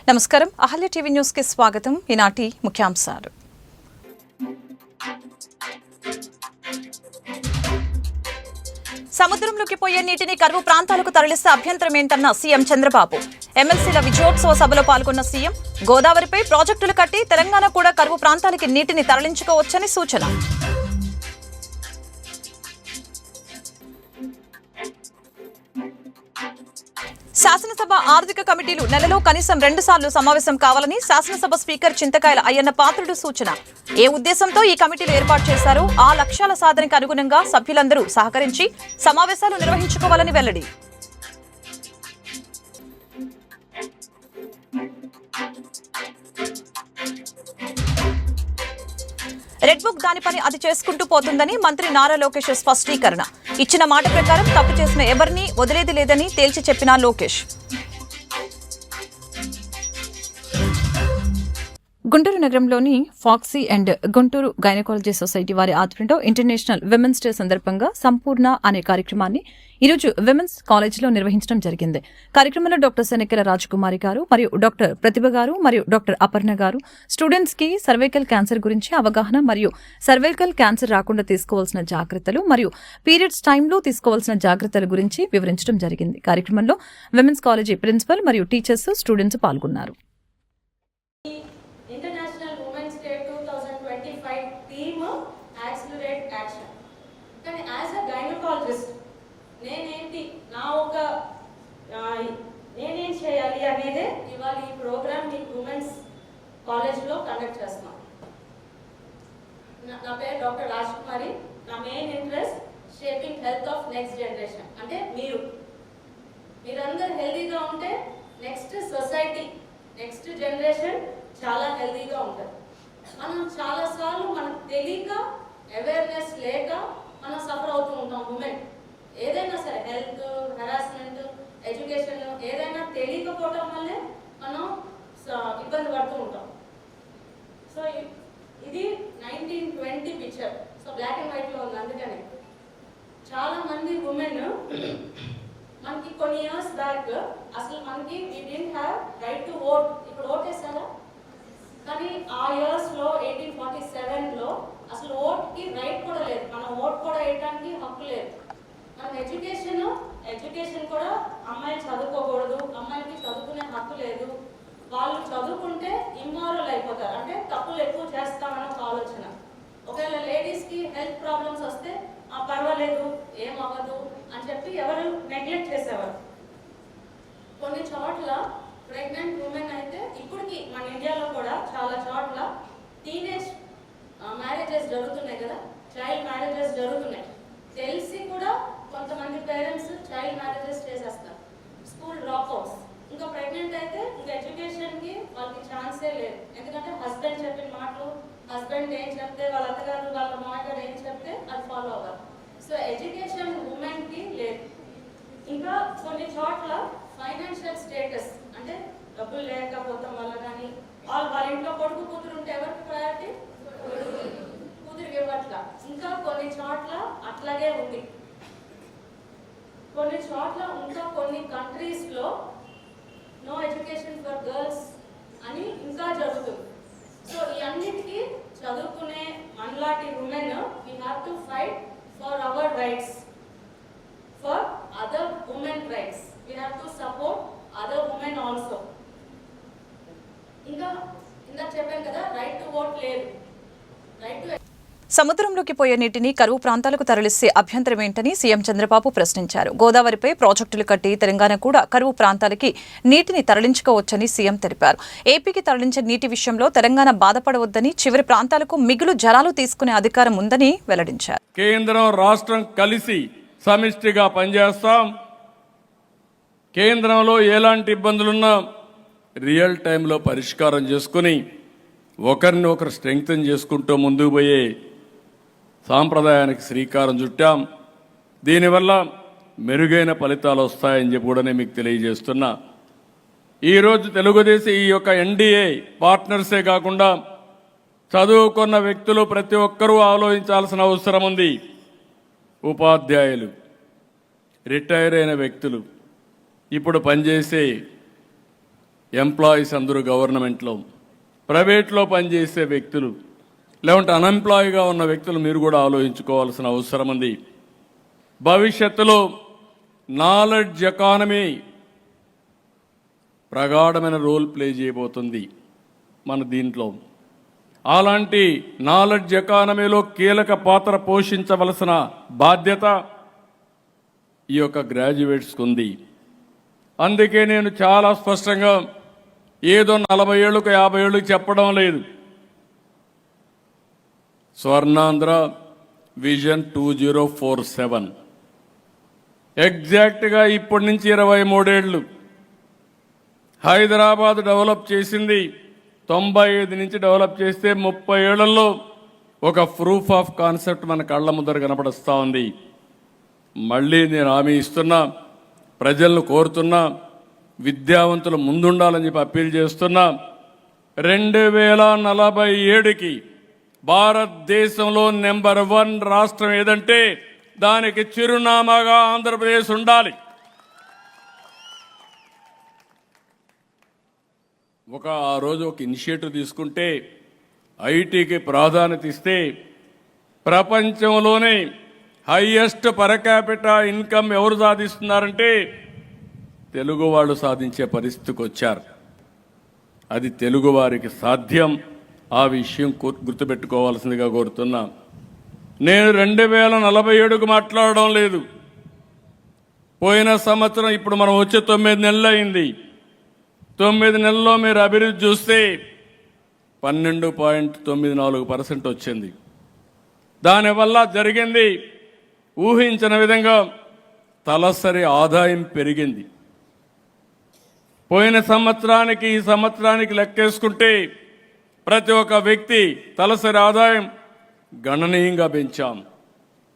నమస్కారం. Ahalya TV news కి స్వాగతం. ఈనాటి ముఖ్యాంశాలు. సముద్రంలోకి పోయే నీటిని కరువు ప్రాంతాలకు తరలిస్తే అభ్యంతరం ఏంటన్న సీఎం చంద్రబాబు. ఎమ్మెల్సీల విజయోత్సవ సభలో పాల్గొన్న సీఎం గోదావరిపై ప్రాజెక్టులు కట్టి తెలంగాణ కూడా కరువు ప్రాంతాలకి నీటిని తరలించుకోవచ్చని సూచన. శాసనసభ ఆర్థిక కమిటీలు నెలలో కనీసం 2 సార్లు సమావేశం కావాలని శాసనసభ స్పీకర్ చింతకాయల అయ్యన్న పాత్రుడు సూచన. ఏ ఉద్దేశంతో ఈ కమిటీలు ఏర్పాటు చేశారో ఆ లక్ష్యాల సాధనకు అనుగుణంగా సభ్యులందరూ సహకరించి సమావేశాలు నిర్వహించుకోవాలని వెల్లడి. రెడ్ బుక్ దాని పని అది చేసుకుంటూ పోతుందని మంత్రి నారా లోకేష్ స్పష్టీకరణ. ఇచ్చిన మాట ప్రకారం తప్పు చేసిన ఎవరిని వదిలేది లేదని తేల్చి చెప్పిన లోకేష్. గుంటూరు నగరంలోని ఫాక్సీ అండ్ గుంటూరు గైనకాలజీ సొసైటీ వారి ఆధ్వర్యంలో ఇంటర్నేషనల్ విమెన్స్ డే సందర్భంగా సంపూర్ణ అనే కార్యక్రమాన్ని ఈరోజు విమెన్స్ కాలేజీలో నిర్వహించడం జరిగింది. కార్యక్రమంలో డాక్టర్ సెనెకెల రాజకుమారి గారు మరియు డాక్టర్ ప్రతిభ గారు మరియు డాక్టర్ అపర్ణ గారు స్టూడెంట్స్ కి సర్వైకల్ క్యాన్సర్ గురించి అవగాహన మరియు సర్వైకల్ క్యాన్సర్ రాకుండా తీసుకోవాల్సిన జాగ్రత్తలు మరియు పీరియడ్స్ టైంలో తీసుకోవాల్సిన జాగ్రత్తల గురించి వివరించడం జరిగింది. కార్యక్రమంలో విమెన్స్ కాలేజీ ప్రిన్సిపల్ మరియు టీచర్స్ స్టూడెంట్స్ పాల్గొన్నారు. నేనేం చేయాలి అనేది ఇవాళ ఈ ప్రోగ్రామ్ మీ ఉమెన్స్ కాలేజ్లో కండక్ట్ చేస్తున్నాం. నా పేరు డాక్టర్ రాజకుమారి. నా main interest shaping health of next generation. అంటే మీరందరూ హెల్తీగా ఉంటే నెక్స్ట్ సొసైటీ నెక్స్ట్ జనరేషన్ చాలా హెల్తీగా ఉంటుంది. మనం చాలాసార్లు మనకు తెలియక అవేర్నెస్ లేక మనం సఫర్ అవుతూ ఉంటాం. ఉమెన్ ఏదైనా సరే హెల్త్ హెరాస్మెంట్ ఎడ్యుకేషన్ ఏదైనా తెలియకపోవటం వల్లే మనం ఇబ్బంది పడుతూ ఉంటాం. సో ఇది 1920 పిక్చర్. సో బ్లాక్ అండ్ వైట్లో ఉంది. అందుకని చాలా మంది ఉమెన్ మనకి కొన్ని ఇయర్స్ బ్యాక్ అసలు మనకి we didn't have right to vote. ఇప్పుడు ఓట్ వేస్తారా? కానీ ఆ ఇయర్స్లో 1847లో అసలు ఓట్కి రైట్ కూడా లేదు. మనం ఓట్ కూడా వేయడానికి హక్కు లేదు. మనకు ఎడ్యుకేషన్ కూడా అమ్మాయిలు చదువుకోకూడదు, అమ్మాయిలకి చదువుకునే హక్కు లేదు. వాళ్ళు చదువుకుంటే ఇమ్మారల్ అయిపోతారు, అంటే తప్పులు ఎక్కువ చేస్తామని ఒక ఆలోచన. ఒకవేళ లేడీస్కి హెల్త్ ప్రాబ్లమ్స్ వస్తే పర్వాలేదు ఏమవ్వదు అని చెప్పి ఎవరు నెగ్లెక్ట్ చేసేవారు. కొన్ని చోట్ల ప్రెగ్నెంట్ ఉమెన్ అయితే ఇప్పటికీ మన ఇండియాలో కూడా చాలా చోట్ల టీనేజ్ మ్యారేజెస్ జరుగుతున్నాయి కదా, చైల్డ్ మ్యారేజెస్ జరుగుతున్నాయి. తెలిసి కూడా కొంతమంది పేరెంట్స్ చైల్డ్ మ్యారేజెస్ చేసేస్తారు, స్కూల్ డ్రాప్ అవుట్స్. ఇంకా ప్రెగ్నెంట్ అయితే ఇంకా ఎడ్యుకేషన్కి వాళ్ళకి ఛాన్సే లేదు. ఎందుకంటే హస్బెండ్ చెప్పిన మాటలు, హస్బెండ్ ఏం చెప్తే వాళ్ళ అత్తగారు వాళ్ళ మామగారు ఏం చెప్తే అది ఫాలో అవ్వాలి. సో ఎడ్యుకేషన్ ఉమెన్కి లేదు. ఇంకా కొన్ని చోట్ల ఫైనాన్షియల్ స్టేటస్, అంటే డబ్బులు లేకపోవటం వల్ల కానీ వాళ్ళ ఇంట్లో కొడుకు కూతురు ఉంటే ఎవరికి ప్రయారిటీ? కూతురికి ఇవ్వట్లా. ఇంకా కొన్ని చోట్ల అట్లాగే ఉంది. కొన్ని చోట్ల ఇంకా కొన్ని కంట్రీస్లో నో ఎడ్యుకేషన్ ఫర్ గర్ల్స్ అని ఇంకా జరుగుతుంది. సో ఈ అన్నిటికీ చదువుకునే మనలాంటి women we have to fight for hour rights, for other women rights. We have to support other women also. ఇంకా ఇందాక చెప్పాను కదా, రైట్ టు ఓట్ లేదు, రైట్ టు. సముద్రంలోకి పోయే నీటిని కరువు ప్రాంతాలకు తరలిస్తే అభ్యంతరం ఏంటని సీఎం చంద్రబాబు ప్రశ్నించారు. గోదావరిపై ప్రాజెక్టులు కట్టి తెలంగాణ కూడా కరువు ప్రాంతాలకి నీటిని తరలించుకోవచ్చని సీఎం తెలిపారు. ఏపీకి తరలించే నీటి విషయంలో తెలంగాణ బాధపడవద్దని, చివరి ప్రాంతాలకు మిగులు జలాలు తీసుకునే అధికారం ఉందని వెల్లడించారు. కేంద్రం రాష్ట్రం కలిసి సమిష్టిగా పనిచేస్తాం. కేంద్రంలో ఎలాంటి ఇబ్బందులున్నా రియల్ టైంలో పరిష్కారం చేసుకుని ఒకరిని ఒకరు స్ట్రెంగ్తన్ చేసుకుంటూ ముందుకు పోయే సాంప్రదాయానికి శ్రీకారం చుట్టాం. దీనివల్ల మెరుగైన ఫలితాలు వస్తాయని చెప్పి కూడా మీకు తెలియజేస్తున్నా. ఈరోజు తెలుగుదేశం ఈ యొక్క ఎన్డీఏ పార్ట్నర్సే కాకుండా చదువుకున్న వ్యక్తులు ప్రతి ఒక్కరూ ఆలోచించాల్సిన అవసరం ఉంది. ఉపాధ్యాయులు, రిటైర్ అయిన వ్యక్తులు, ఇప్పుడు పనిచేసే ఎంప్లాయీస్ అందరూ గవర్నమెంట్లో, ప్రైవేట్లో పనిచేసే వ్యక్తులు, లేకుంటే అన్ఎంప్లాయీగా ఉన్న వ్యక్తులు మీరు కూడా ఆలోచించుకోవాల్సిన అవసరం ఉంది. భవిష్యత్తులో నాలెడ్జ్ ఎకానమీ ప్రగాఢమైన రోల్ ప్లే చేయబోతుంది మన దీంట్లో. అలాంటి నాలెడ్జ్ ఎకానమీలో కీలక పాత్ర పోషించవలసిన బాధ్యత ఈ యొక్క గ్రాడ్యుయేట్స్కి ఉంది. అందుకే నేను చాలా స్పష్టంగా ఏదో 40 ఏళ్ళకు 50 ఏళ్ళకు చెప్పడం లేదు. స్వర్ణాంధ్ర విజన్ 2047 ఎగ్జాక్ట్గా ఇప్పటి నుంచి 23 ఏళ్ళు. హైదరాబాద్ డెవలప్ చేసింది 95 నుంచి డెవలప్ చేస్తే 30 ఏళ్లలో ఒక ప్రూఫ్ ఆఫ్ కాన్సెప్ట్ మన కళ్ళ ముందర కనపడుస్తూ ఉంది. మళ్ళీ నేను హామీ ఇస్తున్నా, ప్రజలను కోరుతున్నా, విద్యావంతులు ముందుండాలని చెప్పి అప్పీల్ చేస్తున్నా. 2047కి భారతదేశంలో నెంబర్ 1 రాష్ట్రం ఏదంటే దానికి చిరునామాగా ఆంధ్రప్రదేశ్ ఉండాలి. ఆ రోజు ఒక ఇనిషియేటివ్ తీసుకుంటే, ఐటీకి ప్రాధాన్యత ఇస్తే ప్రపంచంలోనే హైయెస్ట్ పర్ క్యాపిటా ఇన్కమ్ ఎవరు సాధిస్తున్నారంటే తెలుగు వాళ్ళు సాధించే పరిస్థితికి వచ్చారు. అది తెలుగు వారికి సాధ్యం. ఆ విషయం గుర్తుపెట్టుకోవాల్సిందిగా కోరుతున్నా. నేను 2047కు మాట్లాడడం లేదు. పోయిన సంవత్సరం ఇప్పుడు మనం వచ్చే 9 నెలలు అయింది. 9 నెలల్లో మీరు అభివృద్ధి చూస్తే 12.94% వచ్చింది. దానివల్ల జరిగింది ఊహించిన విధంగా తలసరి ఆదాయం పెరిగింది. పోయిన సంవత్సరానికి ఈ సంవత్సరానికి లెక్కేసుకుంటే ప్రతి ఒక్క వ్యక్తి తలసరి ఆదాయం గణనీయంగా పెంచాం.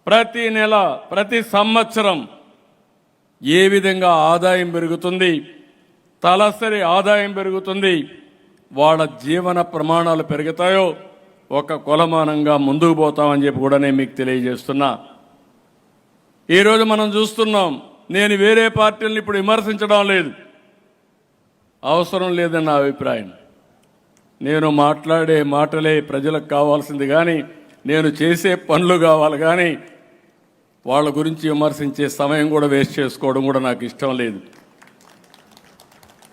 ప్రతి నెల ప్రతి సంవత్సరం ఏ విధంగా ఆదాయం పెరుగుతుంది, తలసరి ఆదాయం పెరుగుతుంది, వాళ్ళ జీవన ప్రమాణాలు పెరుగుతాయో ఒక కొలమానంగా ముందుకు పోతామని చెప్పి కూడా నేను మీకు తెలియజేస్తున్నా. ఈరోజు మనం చూస్తున్నాం, నేను వేరే పార్టీలను ఇప్పుడు విమర్శించడం లేదు, అవసరం లేదని నా అభిప్రాయం. నేను మాట్లాడే మాటలే ప్రజలకు కావాల్సింది కానీ నేను చేసే పనులు కావాలి కానీ వాళ్ళ గురించి విమర్శించే సమయం కూడా వేస్ట్ చేసుకోవడం కూడా నాకు ఇష్టం లేదు.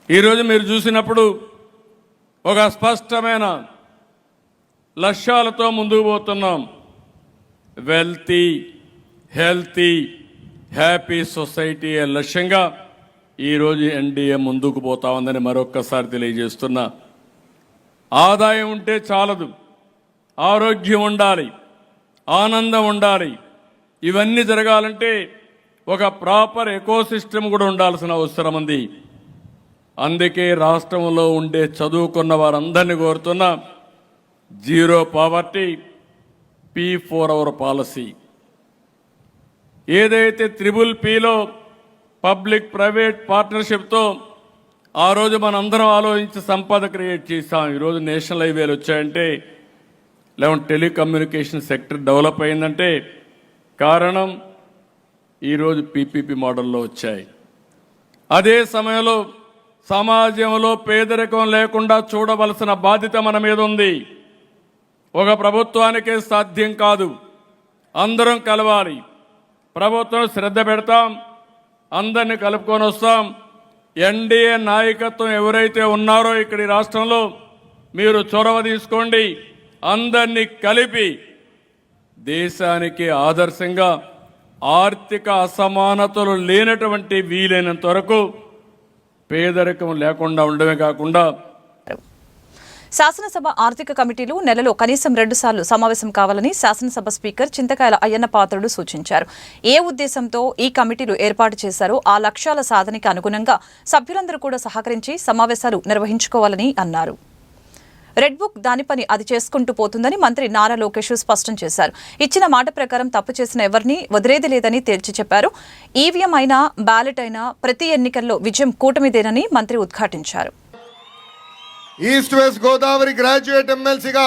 ఈరోజు మీరు చూసినప్పుడు ఒక స్పష్టమైన లక్ష్యాలతో ముందుకు పోతున్నాం. వెల్తీ, హెల్తీ, హ్యాపీ సొసైటీ లక్ష్యంగా ఈరోజు ఎన్డీఏ ముందుకు పోతా ఉందని మరొక్కసారి తెలియజేస్తున్నా. ఆదాయం ఉంటే చాలదు, ఆరోగ్యం ఉండాలి, ఆనందం ఉండాలి. ఇవన్నీ జరగాలంటే ఒక ప్రాపర్ ఎకోసిస్టమ్ కూడా ఉండాల్సిన అవసరం ఉంది. అందుకే రాష్ట్రంలో ఉండే చదువుకున్న వారందరినీ కోరుతున్నా, zero poverty, P4 hour policy. ఏదైతే PPPలో పబ్లిక్ ప్రైవేట్ పార్ట్నర్షిప్తో ఆ రోజు మనందరం ఆలోచించి సంపద క్రియేట్ చేస్తాం. ఈరోజు నేషనల్ హైవేలు వచ్చాయంటే, లేకుంటే టెలికమ్యూనికేషన్ సెక్టర్ డెవలప్ అయిందంటే కారణం ఈరోజు PPP మోడల్లో వచ్చాయి. అదే సమయంలో సమాజంలో పేదరికం లేకుండా చూడవలసిన బాధ్యత మన మీద ఉంది. ఒక ప్రభుత్వానికే సాధ్యం కాదు, అందరం కలవాలి. ప్రభుత్వం శ్రద్ధ పెడతాం, అందరినీ కలుపుకొని వస్తాం. ఎన్డీఏ నాయకత్వం ఎవరైతే ఉన్నారో ఇక్కడ ఈ రాష్ట్రంలో మీరు చొరవ తీసుకోండి. అందరినీ కలిపి దేశానికి ఆదర్శంగా ఆర్థిక అసమానతలు లేనటువంటి వీలైనంత వరకు పేదరికం లేకుండా ఉండడమే కాకుండా శాసనసభ ఆర్థిక కమిటీలు నెలలో కనీసం 2 సార్లు సమావేశం కావాలని శాసనసభ స్పీకర్ చింతకాయల అయ్యన్న పాత్రుడు సూచించారు. ఏ ఉద్దేశంతో ఈ కమిటీలు ఏర్పాటు చేశారో ఆ లక్ష్యాల సాధనకి అనుగుణంగా సభ్యులందరూ కూడా సహకరించి సమావేశాలు నిర్వహించుకోవాలని అన్నారు. రెడ్ బుక్ దాని పని అది చేసుకుంటూ పోతుందని మంత్రి నారా లోకేష్ స్పష్టం చేశారు. ఇచ్చిన మాట ప్రకారం తప్పు చేసిన ఎవరిని వదిలేది లేదని తేల్చి చెప్పారు. ఈవీఎం అయినా బ్యాలెట్ అయినా ప్రతి ఎన్నికల్లో విజయం కూటమిదేనని మంత్రి ఉద్ఘాటించారు. ఈస్ట్ వెస్ట్ గోదావరి గ్రాడ్యుయేట్ ఎమ్మెల్సీగా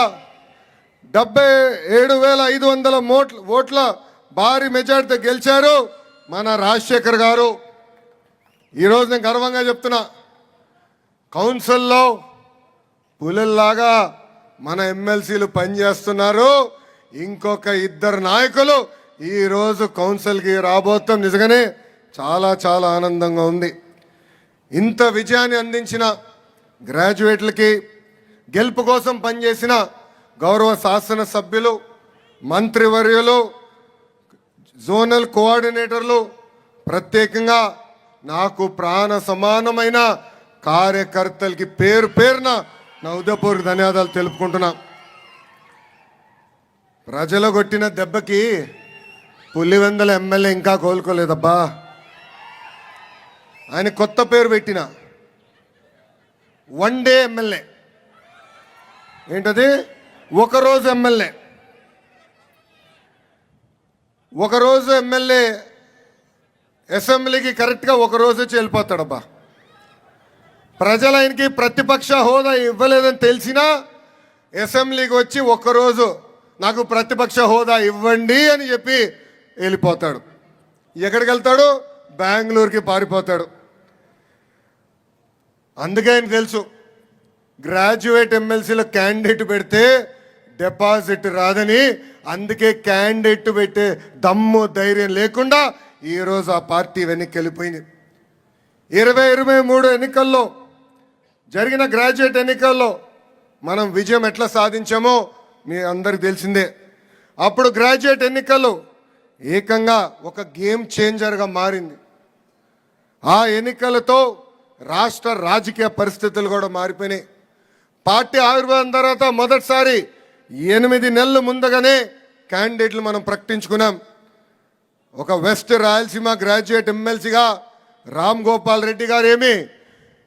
77,500 ఓట్ల భారీ మెజార్టీతో గెలిచారు మన రాజశేఖర్ గారు. ఈరోజు నేను గర్వంగా చెప్తున్నా, కౌన్సిల్లో పులుల్లాగా మన ఎమ్మెల్సీలు పనిచేస్తున్నారు. ఇంకొక ఇద్దరు నాయకులు ఈరోజు కౌన్సిల్కి రాబోతాం. నిజంగానే చాలా చాలా ఆనందంగా ఉంది. ఇంత విజయాన్ని అందించిన గ్రాడ్యుయేట్లకి, గెలుపు కోసం పనిచేసిన గౌరవ శాసనసభ్యులు, మంత్రివర్యులు, జోనల్ కోఆర్డినేటర్లు, ప్రత్యేకంగా నాకు ప్రాణ సమానమైన కార్యకర్తలకి పేరు పేరున నా హృదయపూర్వక ధన్యవాదాలు తెలుపుకుంటున్నా. ప్రజలు కొట్టిన దెబ్బకి పులివెందుల ఎమ్మెల్యే ఇంకా కోలుకోలేదబ్బా. ఆయన కొత్త పేరు పెట్టిన వన్ డే ఎమ్మెల్యే. ఏంటది? ఒకరోజు ఎమ్మెల్యే. ఒకరోజు ఎమ్మెల్యే అసెంబ్లీకి కరెక్ట్గా ఒకరోజు వచ్చి వెళ్ళిపోతాడబ్బా. ప్రజలు ఆయనకి ప్రతిపక్ష హోదా ఇవ్వలేదని తెలిసినా అసెంబ్లీకి వచ్చి ఒక్కరోజు నాకు ప్రతిపక్ష హోదా ఇవ్వండి అని చెప్పి వెళ్ళిపోతాడు. ఎక్కడికి వెళ్తాడు? బెంగళూరుకి పారిపోతాడు. అందుకే ఆయన తెలుసు, గ్రాడ్యుయేట్ ఎమ్మెల్సీలో క్యాండిడేట్ పెడితే డిపాజిట్ రాదని. అందుకే క్యాండిడేట్ పెట్టే దమ్ము ధైర్యం లేకుండా ఈరోజు ఆ పార్టీ వెనక్కి వెళ్ళిపోయింది. 2023 ఎన్నికల్లో జరిగిన గ్రాడ్యుయేట్ ఎన్నికల్లో మనం విజయం ఎట్లా సాధించామో మీ అందరికి తెలిసిందే. అప్పుడు గ్రాడ్యుయేట్ ఎన్నికల్లో ఏకంగా ఒక గేమ్ చేంజర్గా మారింది. ఆ ఎన్నికలతో రాష్ట్ర రాజకీయ పరిస్థితులు కూడా మారిపోయినాయి. పార్టీ ఆవిర్భావం తర్వాత మొదటిసారి 8 నెలల ముందుగానే క్యాండిడేట్లు మనం ప్రకటించుకున్నాం. ఒక వెస్ట్ రాయలసీమ గ్రాడ్యుయేట్ ఎమ్మెల్సీగా రామ్ గోపాల్ రెడ్డి గారు ఏమి,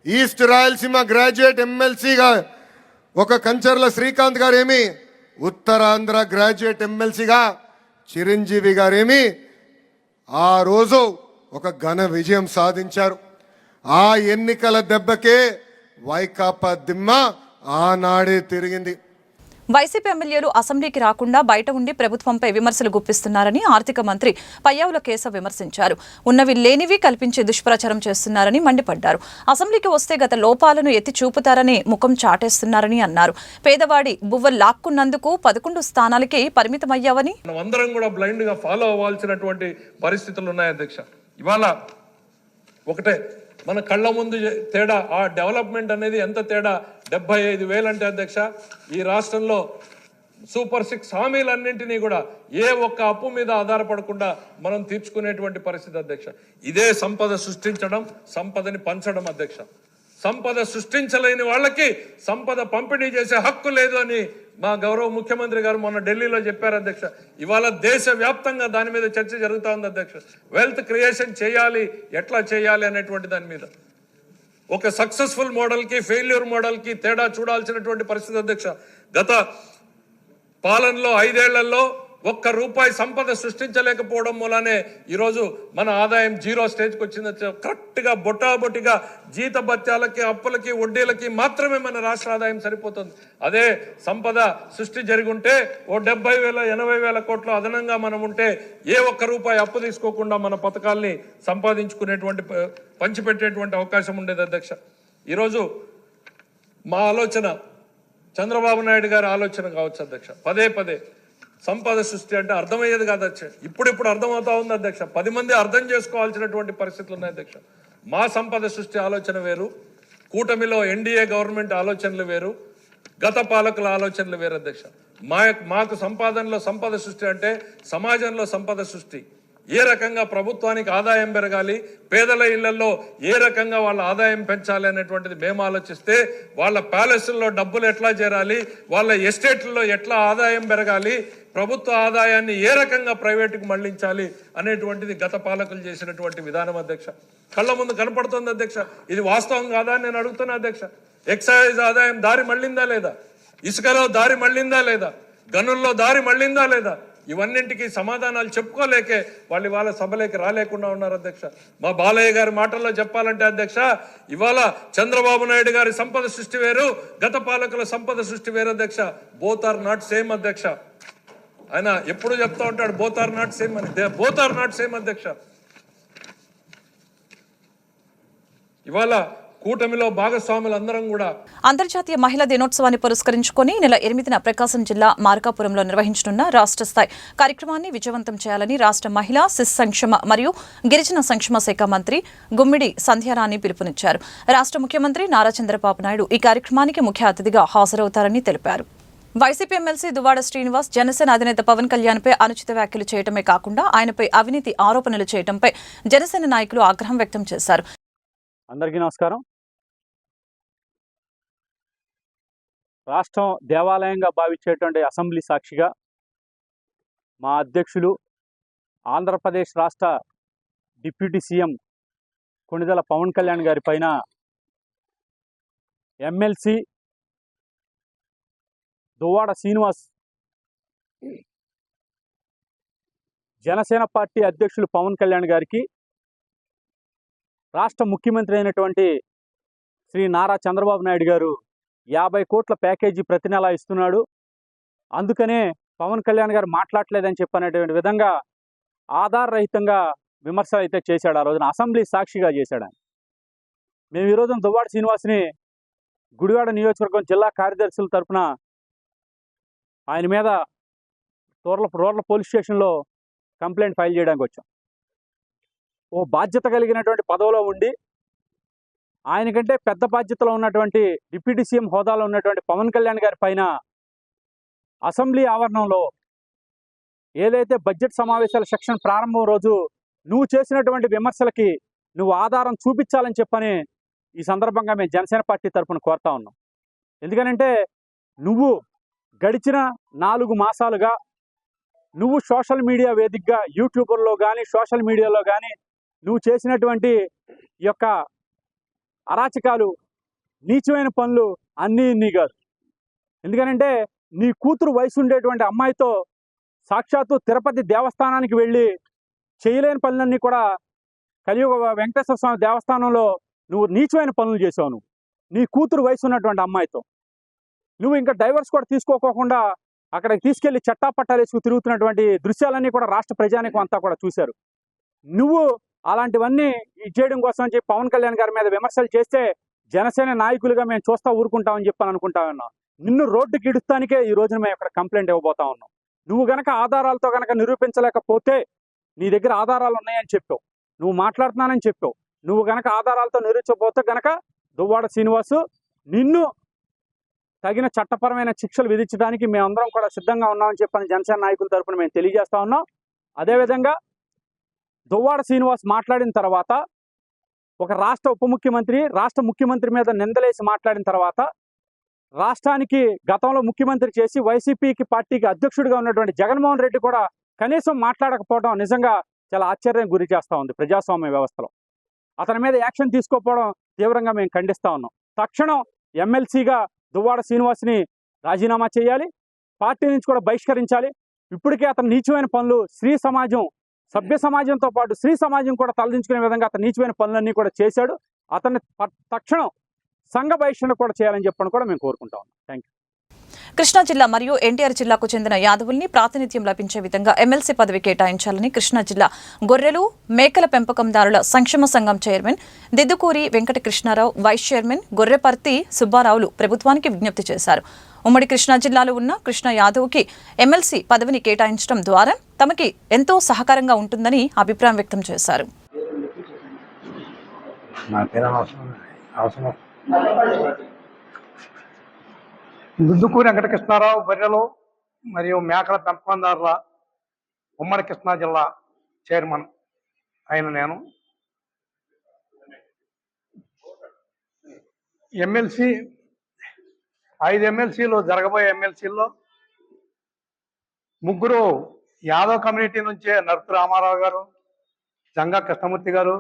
ఈస్ట్ రాయలసీమ గ్రాడ్యుయేట్ ఎమ్మెల్సీగా ఒక కంచర్ల శ్రీకాంత్ గారు ఏమి, ఉత్తరాంధ్ర గ్రాడ్యుయేట్ ఎమ్మెల్సీగా చిరంజీవి గారేమి ఆ రోజు ఒక ఘన విజయం సాధించారు. ఆ ఎన్నికల దెబ్బకే వైకాపా దిమ్మ ఆనాడే తిరిగింది. వైసీపీ ఎమ్మెల్యేలు అసెంబ్లీకి రాకుండా బయట ఉండి ప్రభుత్వంపై విమర్శలు గుప్పిస్తున్నారని ఆర్థిక మంత్రి పయ్యావుల కేశవ్ విమర్శించారు. ఉన్నవి లేనివి కల్పించి దుష్ప్రచారం చేస్తున్నారని మండిపడ్డారు. అసెంబ్లీకి వస్తే గత లోపాలను ఎత్తి చూపుతారని ముఖం చాటేస్తున్నారని అన్నారు. పేదవాడి బువ్వ లాక్కున్నందుకు 11 స్థానాలకి పరిమితమయ్యావని. అందరం కూడా బ్లైండ్ గా ఫాలో అవ్వాల్సినటువంటి పరిస్థితులు ఉన్నాయి అధ్యక్ష. ఇవాళ ఒకటే మన కళ్ళ ముందు తేడా, ఆ డెవలప్మెంట్ అనేది ఎంత తేడా. 75,000 అంటే అధ్యక్ష ఈ రాష్ట్రంలో సూపర్ 6 హామీలన్నింటినీ కూడా ఏ ఒక్క అప్పు మీద ఆధారపడకుండా మనం తీర్చుకునేటువంటి పరిస్థితి అధ్యక్ష. ఇదే సంపద సృష్టించడం, సంపదని పంచడం అధ్యక్ష. సంపద సృష్టించలేని వాళ్ళకి సంపద పంపిణీ చేసే హక్కు లేదు అని మా గౌరవ ముఖ్యమంత్రి గారు మొన్న ఢిల్లీలో చెప్పారు అధ్యక్ష. ఇవాళ దేశవ్యాప్తంగా దాని మీద చర్చ జరుగుతూ ఉంది అధ్యక్ష. వెల్త్ క్రియేషన్ చేయాలి, ఎట్లా చేయాలి అనేటువంటి దాని మీద ఒక సక్సెస్ఫుల్ మోడల్కి ఫెయిల్యూర్ మోడల్కి తేడా చూడాల్సినటువంటి పరిస్థితి అధ్యక్ష. గత పాలనలో 5 ఏళ్లలో ₹1 సంపద సృష్టించలేకపోవడం మూలనే ఈరోజు మన ఆదాయం 0 స్టేజ్కి వచ్చింది. కరెక్ట్గా బొటాబొటిగా జీతభత్యాలకి, అప్పులకి, వడ్డీలకి మాత్రమే మన రాష్ట్ర ఆదాయం సరిపోతుంది. అదే సంపద సృష్టి జరుగుంటే ఓ 70,000 80,000 కోట్లు అదనంగా మనం ఉంటే ఏ ₹1 అప్పు తీసుకోకుండా మన పథకాల్ని సంపాదించుకునేటువంటి పంచిపెట్టేటువంటి అవకాశం ఉండేది అధ్యక్ష. ఈరోజు మా ఆలోచన, చంద్రబాబు నాయుడు గారి ఆలోచన కావచ్చు అధ్యక్ష. పదే సంపద సృష్టి అంటే అర్థమయ్యేది కాదు అధ్యక్ష. ఇప్పుడు అర్థమవుతా ఉంది అధ్యక్ష. 10 మంది అర్థం చేసుకోవాల్సినటువంటి పరిస్థితులు ఉన్నాయి అధ్యక్ష. మా సంపద సృష్టి ఆలోచన వేరు, కూటమిలో ఎన్డీఏ గవర్నమెంట్ ఆలోచనలు వేరు, గత పాలకుల ఆలోచనలు వేరు అధ్యక్ష. మాకు సంపాదనలో సంపద సృష్టి అంటే సమాజంలో సంపద సృష్టి. ఏ రకంగా ప్రభుత్వానికి ఆదాయం పెరగాలి, పేదల ఇళ్లలో ఏ రకంగా వాళ్ళ ఆదాయం పెంచాలి అనేటువంటిది మేము ఆలోచిస్తే, వాళ్ళ ప్యాలెస్ల్లో డబ్బులు ఎట్లా చేరాలి, వాళ్ళ ఎస్టేట్లలో ఎట్లా ఆదాయం పెరగాలి, ప్రభుత్వ ఆదాయాన్ని ఏ రకంగా ప్రైవేటుకు మళ్లించాలి అనేటువంటిది గత పాలకులు చేసినటువంటి విధానం అధ్యక్ష. కళ్ళ ముందు కనపడుతుంది అధ్యక్ష. ఇది వాస్తవం కాదా అని నేను అడుగుతున్నా అధ్యక్ష. ఎక్సైజ్ ఆదాయం దారి మళ్లిందా లేదా, ఇసుకలో దారి మళ్లిందా లేదా, గనుల్లో దారి మళ్లిందా లేదా, ఇవన్నింటికి సమాధానాలు చెప్పుకోలేకే వాళ్ళు ఇవాళ సభలోకి రాలేకుండా ఉన్నారు అధ్యక్ష. మా బాలయ్య గారి మాటల్లో చెప్పాలంటే అధ్యక్ష, ఇవాళ చంద్రబాబు నాయుడు గారి సంపద సృష్టి వేరు, గత పాలకుల సంపద సృష్టి వేరు అధ్యక్ష. బోత్ ఆర్ నాట్ సేమ్ అధ్యక్ష. ఆయన ఎప్పుడు చెప్తా ఉంటాడు బోత్ ఆర్ నాట్ సేమ్ అని. బోత్ ఆర్ నాట్ సేమ్ అధ్యక్ష. ఇవాళ కూటమిలో భాగస్వాములందరం కూడా అంతర్జాతీయ మహిళా దినోత్సవాన్ని పురస్కరించుకొని నెల 8న ప్రకాశం జిల్లా మార్కాపురంలో నిర్వహించనున్న రాష్ట్ర స్థాయి కార్యక్రమాన్ని విజయవంతం చేయాలని రాష్ట్ర మహిళా శిశు సంక్షేమ మరియు గిరిజన సంక్షేమ శాఖ మంత్రి గుమ్మిడి సంధ్యారాణి పిలుపునిచ్చారు. రాష్ట్ర ముఖ్యమంత్రి నారా చంద్రబాబు నాయుడు ఈ కార్యక్రమానికి ముఖ్య అతిథిగా హాజరవుతారని తెలిపారు. వైసీపీ ఎమ్మెల్సీ దువ్వాడ శ్రీనివాస్ జనసేన అధినేత పవన్ కళ్యాణ్పై అనుచిత వ్యాఖ్యలు చేయడమే కాకుండా ఆయనపై అవినీతి ఆరోపణలు చేయడంపై జనసేన నాయకులు ఆగ్రహం వ్యక్తం చేశారు. అందరికీ నమస్కారం. రాష్ట్రం దేవాలయంగా భావించేటువంటి అసెంబ్లీ సాక్షిగా మా అధ్యక్షులు ఆంధ్రప్రదేశ్ రాష్ట్ర డిప్యూటీ సీఎం కొణిదెల పవన్ కళ్యాణ్ గారి పైన ఎమ్మెల్సీ దువ్వాడ శ్రీనివాస్ జనసేన పార్టీ అధ్యక్షులు పవన్ కళ్యాణ్ గారికి రాష్ట్ర ముఖ్యమంత్రి అయినటువంటి శ్రీ నారా చంద్రబాబు నాయుడు గారు 50 కోట్ల ప్యాకేజీ ప్రతి నెల ఇస్తున్నాడు, అందుకనే పవన్ కళ్యాణ్ గారు మాట్లాడలేదని చెప్పనేటువంటి విధంగా ఆధారరహితంగా విమర్శలు అయితే చేశాడు. ఆ రోజున అసెంబ్లీ సాక్షిగా చేశాడు. మేము ఈ రోజున దువ్వాడ శ్రీనివాస్ని గుడివాడ నియోజకవర్గం జిల్లా కార్యదర్శుల తరఫున ఆయన మీద రూరల్ పోలీస్ స్టేషన్లో కంప్లైంట్ ఫైల్ చేయడానికి వచ్చాం. ఓ బాధ్యత కలిగినటువంటి పదవిలో ఉండి ఆయనకంటే పెద్ద బాధ్యతలో ఉన్నటువంటి డిప్యూటీ సీఎం హోదాలో ఉన్నటువంటి పవన్ కళ్యాణ్ గారి పైన అసెంబ్లీ ఆవరణంలో ఏదైతే బడ్జెట్ సమావేశాల సెక్షన్ ప్రారంభం రోజు నువ్వు చేసినటువంటి విమర్శలకి నువ్వు ఆధారం చూపించాలని చెప్పని ఈ సందర్భంగా మేము జనసేన పార్టీ తరఫున కోరుతా ఉన్నాం. ఎందుకనంటే నువ్వు గడిచిన 4 మాసాలుగా నువ్వు సోషల్ మీడియా వేదికగా యూట్యూబర్లో కానీ సోషల్ మీడియాలో కానీ నువ్వు చేసినటువంటి ఈ యొక్క అరాచకాలు, నీచమైన పనులు అన్నీ ఇన్ని కాదు. ఎందుకనంటే నీ కూతురు వయసు ఉండేటువంటి అమ్మాయితో సాక్షాత్తు తిరుపతి దేవస్థానానికి వెళ్ళి చేయలేని పనులన్నీ కూడా కలియుగ వెంకటేశ్వర స్వామి దేవస్థానంలో నువ్వు నీచమైన పనులు చేసావు. నీ కూతురు వయసు ఉన్నటువంటి అమ్మాయితో నువ్వు ఇంకా డైవర్స్ కూడా తీసుకోకుండా అక్కడికి తీసుకెళ్లి చట్టాపట్టాలు వేసుకు తిరుగుతున్నటువంటి దృశ్యాలన్నీ కూడా రాష్ట్ర ప్రజానికం అంతా కూడా చూశారు. నువ్వు అలాంటివన్నీ చేయడం కోసం చెప్పి పవన్ కళ్యాణ్ గారి మీద విమర్శలు చేస్తే జనసేన నాయకులుగా మేము చూస్తా ఊరుకుంటామని చెప్పని అనుకుంటా ఉన్నాం. నిన్ను రోడ్డుకి ఇడుస్తానికే ఈ రోజున మేము ఇక్కడ కంప్లైంట్ ఇవ్వబోతా ఉన్నాం. నువ్వు గనక ఆధారాలతో గనక నిరూపించలేకపోతే, నీ దగ్గర ఆధారాలు ఉన్నాయని చెప్పావు, నువ్వు మాట్లాడుతున్నానని చెప్పావు, నువ్వు గనక ఆధారాలతో నిరూపించకపోతే గనక దువ్వాడ శ్రీనివాసు నిన్ను తగిన చట్టపరమైన శిక్షలు విధించడానికి మేమందరం కూడా సిద్ధంగా ఉన్నామని చెప్పని జనసేన నాయకుల తరఫున మేము తెలియజేస్తా ఉన్నాం. అదేవిధంగా దువ్వాడ శ్రీనివాస్ మాట్లాడిన తర్వాత ఒక రాష్ట్ర ఉప ముఖ్యమంత్రి రాష్ట్ర ముఖ్యమంత్రి మీద నిందలేసి మాట్లాడిన తర్వాత రాష్ట్రానికి గతంలో ముఖ్యమంత్రి చేసి వైసీపీకి పార్టీకి అధ్యక్షుడిగా ఉన్నటువంటి జగన్మోహన్ రెడ్డి కూడా కనీసం మాట్లాడకపోవడం నిజంగా చాలా ఆశ్చర్యం గురి చేస్తూ ఉంది. ప్రజాస్వామ్య వ్యవస్థలో అతని మీద యాక్షన్ తీసుకోకపోవడం తీవ్రంగా మేము ఖండిస్తా ఉన్నాం. తక్షణం ఎమ్మెల్సీగా దువ్వాడ శ్రీనివాస్ని రాజీనామా చేయాలి, పార్టీ నుంచి కూడా బహిష్కరించాలి. ఇప్పటికే అతను నీచమైన పనులు స్త్రీ సమాజం, సభ్య సమాజంతో పాటు స్త్రీ సమాజం కూడా తలదించుకునే విధంగా అతను నీచమైన పనులన్నీ కూడా చేశాడు. అతన్ని తక్షణం సంఘ బహిష్కరణ కూడా చేయాలని చెప్పని కూడా మేము కోరుకుంటా ఉన్నాం. Thank you. కృష్ణా జిల్లా మరియు ఎన్టీఆర్ జిల్లాకు చెందిన యాదవుల్ని ప్రాతినిధ్యం లభించే విధంగా ఎమ్మెల్సీ పదవి కేటాయించాలని కృష్ణా జిల్లా గొర్రెలు మేకల పెంపకందారుల సంక్షేమ సంఘం chairman Diddukuri Venkata Krishnarao, vice chairman Gorreparthi సుబ్బారావులు ప్రభుత్వానికి విజ్ఞప్తి చేశారు. ఉమ్మడి కృష్ణా జిల్లాలో ఉన్న కృష్ణ యాదవ్కి ఎమ్మెల్సీ పదవిని కేటాయించడం ద్వారా తమకి ఎంతో సహకారంగా ఉంటుందని అభిప్రాయం వ్యక్తం చేశారు. దుద్దుకూరి వెంకటకృష్ణారావు, బర్రెలు మరియు మేకల పెంపకందారుల ఉమ్మడి కృష్ణా జిల్లా చైర్మన్ అయిన నేను ఎమ్మెల్సీ 5 ఎమ్మెల్సీలు జరగబోయే ఎమ్మెల్సీల్లో 3 యాదవ్ కమ్యూనిటీ నుంచే నరుతు రామారావు గారు, జంగా కృష్ణమూర్తి గారు,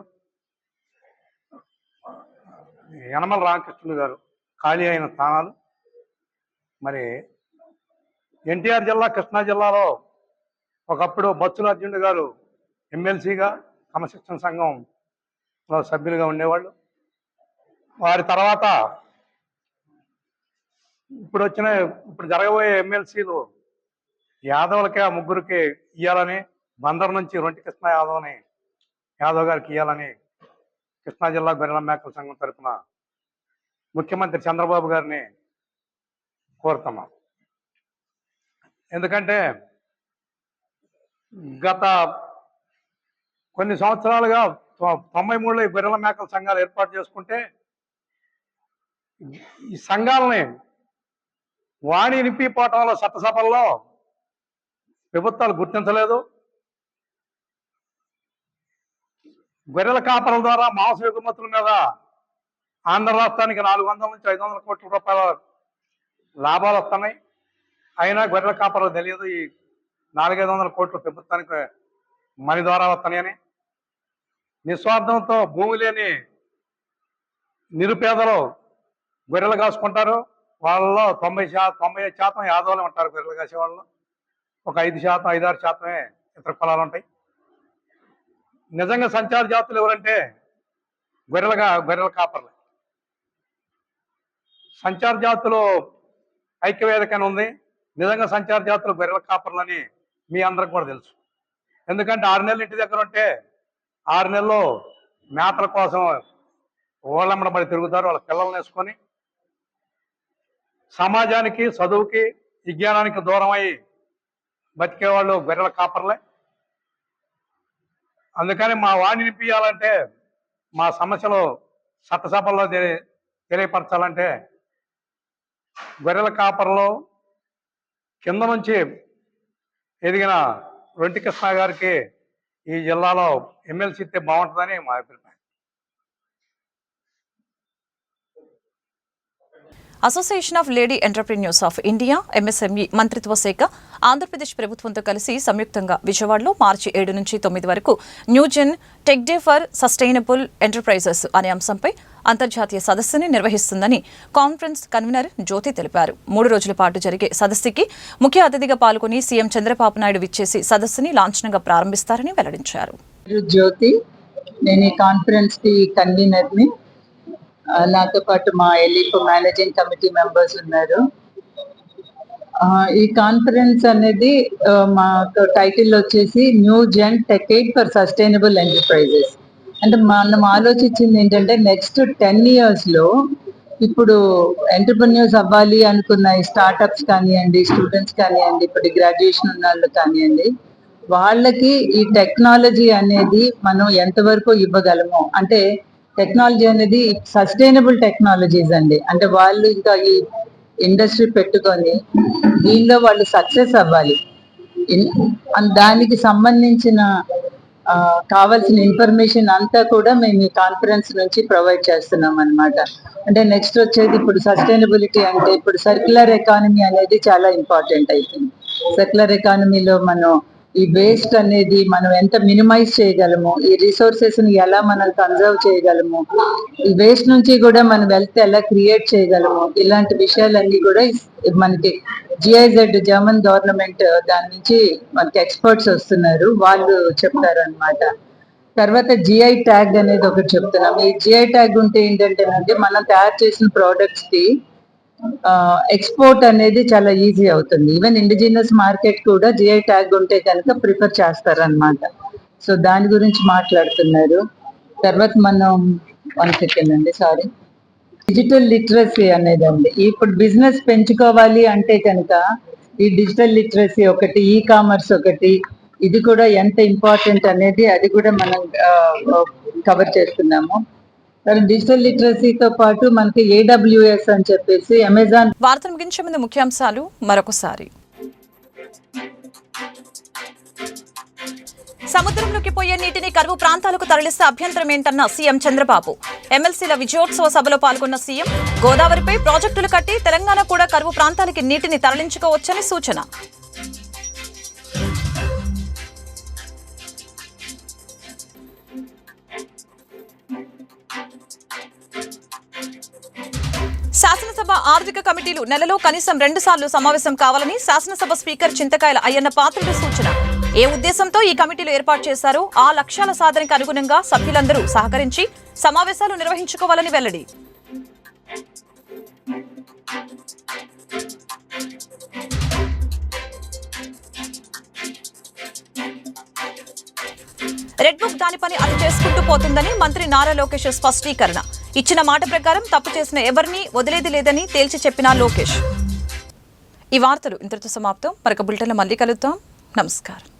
యనమల రామకృష్ణుడు గారు ఖాళీ అయిన స్థానాలు. మరి ఎన్టీఆర్ జిల్లా కృష్ణా జిల్లాలో ఒకప్పుడు బొత్సుల అర్జునుడు గారు ఎమ్మెల్సీగా క్రమశిక్షణ సంఘంలో సభ్యులుగా ఉండేవాళ్ళు. వారి తర్వాత ఇప్పుడు జరగబోయే ఎమ్మెల్సీలు యాదవులకి ఆ 3కి ఇవ్వాలని, బందర్ నుంచి రొంటి కృష్ణ యాదవ్ గారికి ఇవ్వాలని కృష్ణా జిల్లా గొర్రెల మేకల సంఘం తరఫున ముఖ్యమంత్రి చంద్రబాబు గారిని కోరుతున్నాం. ఎందుకంటే గత కొన్ని సంవత్సరాలుగా 93లో గొర్రెల మేకల సంఘాలు ఏర్పాటు చేసుకుంటే ఈ సంఘాలని వాణి నింపిపోవటంలో చట్టసభల్లో ప్రభుత్వాలు గుర్తించలేదు. గొర్రెల కాపరుల ద్వారా మాంస ఎగుమతుల మీద ఆంధ్ర రాష్ట్రానికి 400 నుంచి 500 కోట్ల రూపాయల లాభాలు వస్తున్నాయి. అయినా గొర్రెల కాపరులు తెలియదు ఈ 400-500 కోట్లు ప్రభుత్వానికి మని ద్వారా వస్తున్నాయని. నిస్వార్థంతో భూమి లేని నిరుపేదలు గొర్రెలు కాసుకుంటారు. వాళ్ళలో 95% యాదవులు ఉంటారు గొర్రెలు కాసే వాళ్ళు. ఒక 5%, 5-6% ఇతర కులాలు ఉంటాయి. నిజంగా సంచార జాతులు ఎవరంటే గొర్రెల కాపర్లు. సంచార జాతులు ఐక్యవేదిక అని ఉంది. నిజంగా సంచార జాతులు గొర్రెల కాపర్లని మీ అందరికి కూడా తెలుసు. ఎందుకంటే 6 నెలలు ఇంటి దగ్గర ఉంటే 6 నెలలు మేతల కోసం ఓళ్ళమ్మడబడి తిరుగుతారు. వాళ్ళ పిల్లల్ని వేసుకొని సమాజానికి, చదువుకి, విజ్ఞానానికి దూరం అయి బతికేవాళ్ళు గొర్రెల కాపర్లే. అందుకని మా వాణి నింపించాలంటే, మా సమస్యలు చట్టసభల్లో తెలియపరచాలంటే గొర్రెల కాపర్లో కింద నుంచి ఎదిగిన రొంటి కృష్ణ గారికి ఈ జిల్లాలో ఎమ్మెల్సీ ఇస్తే బాగుంటుందని మా అభిప్రాయం. Association of lady entrepreneurs of India MSME మంత్రిత్వ శాఖ ఆంధ్రప్రదేశ్ ప్రభుత్వంతో కలిసి సంయుక్తంగా విజయవాడలో మార్చి 7 నుంచి 9 వరకు newgen tech day for sustainable enterprises అనే అంశంపై అంతర్జాతీయ సదస్సుని నిర్వహిస్తుందని కాన్ఫరెన్స్ కన్వీనర్ జ్యోతి తెలిపారు. 3 రోజుల పాటు జరిగే సదస్సుకి ముఖ్య అతిథిగా పాల్గొని సీఎం చంద్రబాబు నాయుడు విచ్చేసి సదస్సుని లాంఛనంగా ప్రారంభిస్తారని వెల్లడించారు. జ్యోతి, నేను ఈ కాన్ఫరెన్స్ కి కన్వీనర్ని. నాతో పాటు మా ఎలిఫ్ మేనేజింగ్ కమిటీ మెంబర్స్ ఉన్నారు. ఈ కాన్ఫరెన్స్ అనేది మా టైటిల్ వచ్చేసి new gen techade for sustainable enterprises. అంటే మనం ఆలోచించింది ఏంటంటే నెక్స్ట్ 10 years లో ఇప్పుడు ఎంటర్ప్రెన్యూర్స్ అవ్వాలి అనుకున్న ఈ స్టార్ట్అప్స్ కానివ్వండి, స్టూడెంట్స్ కానివ్వండి, ఇప్పుడు గ్రాడ్యుయేషన్ ఉన్న వాళ్ళు కానివ్వండి, వాళ్ళకి ఈ టెక్నాలజీ అనేది మనం ఎంతవరకు ఇవ్వగలము. అంటే టెక్నాలజీ అనేది సస్టైనబుల్ టెక్నాలజీస్ అండి. అంటే వాళ్ళు ఇంకా ఈ ఇండస్ట్రీ పెట్టుకొని దీనిలో వాళ్ళు సక్సెస్ అవ్వాలి. దానికి సంబంధించిన కావాల్సిన ఇన్ఫర్మేషన్ అంతా కూడా మేము ఈ కాన్ఫరెన్స్ నుంచి ప్రొవైడ్ చేస్తున్నాం అన్నమాట. అంటే నెక్స్ట్ వచ్చేది ఇప్పుడు సస్టైనబిలిటీ అంటే ఇప్పుడు సర్క్యులర్ ఎకానమీ అనేది చాలా ఇంపార్టెంట్ అయిపోయింది. సర్క్యులర్ ఎకానమీలో మనం ఈ వేస్ట్ అనేది మనం ఎంత మినిమైజ్ చేయగలము, ఈ రిసోర్సెస్ ని ఎలా మనం కన్జర్వ్ చేయగలము, ఈ వేస్ట్ నుంచి కూడా మనం వెల్త్ ఎలా క్రియేట్ చేయగలము, ఇలాంటి విషయాలన్నీ కూడా మనకి GIZ జర్మన్ గవర్నమెంట్ దాని నుంచి మనకి ఎక్స్పర్ట్స్ వస్తున్నారు, వాళ్ళు చెప్తారు అన్నమాట. తర్వాత GI ట్యాగ్ అనేది ఒకటి చెప్తున్నాం. ఈ GI ట్యాగ్ ఉంటే ఏంటంటే మనం తయారు చేసిన ప్రోడక్ట్స్ కి ఎక్స్పోర్ట్ అనేది చాలా ఈజీ అవుతుంది. ఈవెన్ ఇండిజినస్ మార్కెట్ కూడా GI ట్యాగ్ ఉంటే కనుక ప్రిఫర్ చేస్తారనమాట. సో దాని గురించి మాట్లాడుతున్నారు. తర్వాత మనం 1 సెకండ్ అండి, సారీ, డిజిటల్ లిటరసీ అనేది అండి. ఇప్పుడు బిజినెస్ పెంచుకోవాలి అంటే కనుక ఈ డిజిటల్ లిటరసీ ఒకటి, ఈ కామర్స్ ఒకటి, ఇది కూడా ఎంత ఇంపార్టెంట్ అనేది అది కూడా మనం కవర్ చేస్తున్నాము. డిజిటల్ లిటరసీతో పాటు మనకి AWS అని చెప్పేసి అమెజాన్. వార్తలు ముగించే ముందు ముఖ్యాంశాలు మరొకసారి. సముద్రంలోకి పోయే నీటిని కరువు ప్రాంతాలకు తరలిస్తే అభ్యంతరం ఏంటన్న సీఎం చంద్రబాబు. ఎమ్మెల్సీల విజయోత్సవ సభలో పాల్గొన్న సీఎం గోదావరిపై ప్రాజెక్టులు కట్టి తెలంగాణ కూడా కరువు ప్రాంతాలకి నీటిని తరలించుకోవచ్చని సూచన. శాసనసభ ఆర్థిక కమిటీలు నెలలో కనీసం 2 సార్లు సమావేశం కావాలని శాసనసభ స్పీకర్ చింతకాయల అయ్యన్న పాత్రుడు సూచన. ఏ ఉద్దేశంతో ఈ కమిటీలు ఏర్పాటు చేశారో ఆ లక్ష్యాల సాధనకు అనుగుణంగా సభ్యులందరూ సహకరించి సమావేశాలు నిర్వహించుకోవాలని వెల్లడి. రెడ్ బుక్ దాని పని అది చేసుకుంటూ పోతుందని మంత్రి నారా లోకేష్ స్పష్టీకరణ. ఇచ్చిన మాట ప్రకారం తప్పు చేసిన ఎవరిని వదిలేది లేదని తేల్చి చెప్పిన లోకేష్. ఈ వార్తలు ఇంతటితో సమాప్తం. మరొక బులెటిన్లో మళ్ళీ కలుద్దాం. నమస్కారం.